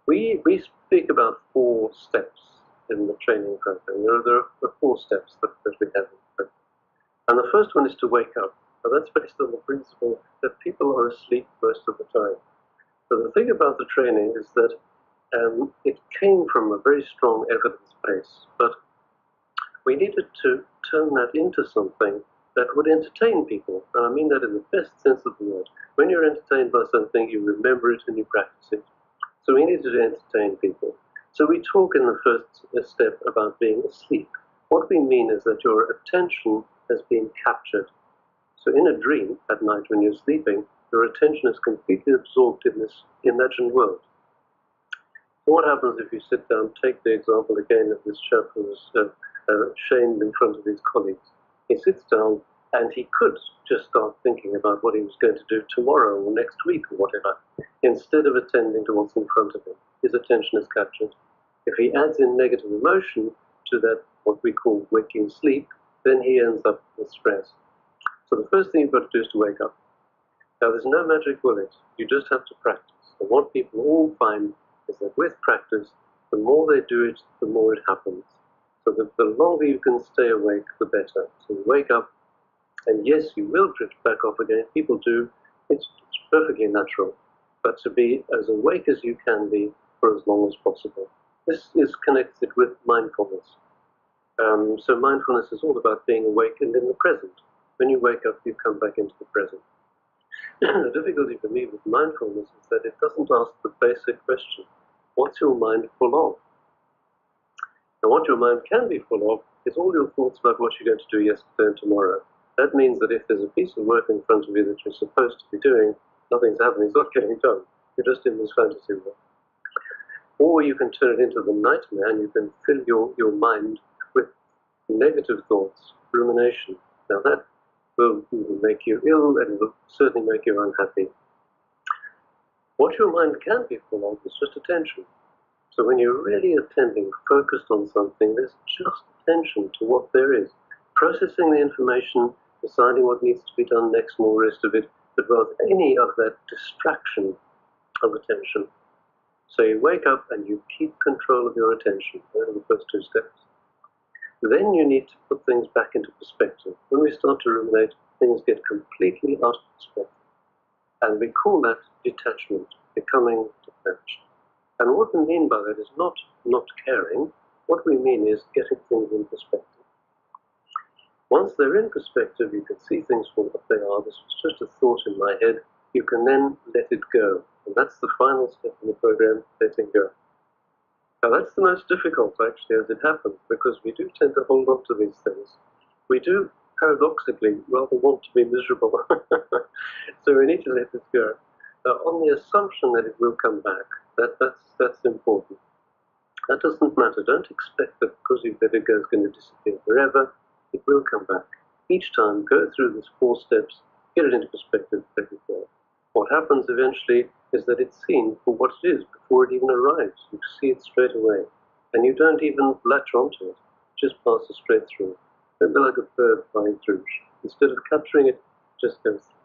We speak about 4 steps in the training program. There are 4 steps that we have in the program. And the first one is to wake up. And that's based on the principle that people are asleep most of the time. So the thing about the training is that it came from a very strong evidence base, but we needed to turn that into something that would entertain people. And I mean that in the best sense of the word. When you're entertained by something, you remember it and you practice it. So we needed to entertain people. So we talk in the first step about being asleep. What we mean is that your attention has been captured. So in a dream at night when you're sleeping, your attention is completely absorbed in this imagined world. So what happens if you sit down, take the example again of this chap who was shamed in front of his colleagues. He sits down and he could just start thinking about what he was going to do tomorrow or next week or whatever, instead of attending to what's in front of him. His attention is captured. If he adds in negative emotion to that, what we call waking sleep, then he ends up with stress. So the first thing you've got to do is to wake up. Now there's no magic bullet, you just have to practice. And what people all find is that with practice, the more they do it, the more it happens. So the longer you can stay awake, the better. So you wake up, and yes, you will drift back off again. People do. It's perfectly natural. But to be as awake as you can be for as long as possible. This is connected with mindfulness. So mindfulness is all about being awake and in the present. When you wake up, you come back into the present. The difficulty for me with mindfulness is that it doesn't ask the basic question, what's your mind full of? And what your mind can be full of is all your thoughts about what you're going to do yesterday and tomorrow. That means that if there's a piece of work in front of you that you're supposed to be doing, nothing's happening, it's not getting done. You're just in this fantasy world. Or you can turn it into the nightmare and you can fill your mind with negative thoughts, rumination. Now that will make you ill and will certainly make you unhappy. What your mind can be full of is just attention. So when you're really attending, focused on something, there's just attention to what there is. Processing the information, deciding what needs to be done next, and all the rest of it, but rather any of that distraction of attention. So you wake up and you keep control of your attention. Those are the first 2 steps. Then you need to put things back into perspective. When we start to ruminate, things get completely out of perspective. And we call that detachment, becoming detached. And what we mean by that is not caring. What we mean is getting things in perspective. Once they're in perspective, you can see things for what they are. This was just a thought in my head. You can then let it go. And that's the final step in the program, letting go. Now that's the most difficult actually as it happens, because we do tend to hold on to these things. We do paradoxically rather want to be miserable. So we need to let it go. On the assumption that it will come back, that's important. That doesn't matter. Don't expect that because you've let it go it's going to disappear forever. It will come back. Each time, go through these 4 steps, get it into perspective, let it go. What happens eventually is that it's seen for what it is before it even arrives. You see it straight away. And you don't even latch onto it. It just passes straight through. Don't be like a bird flying through. Instead of capturing it, just goes through.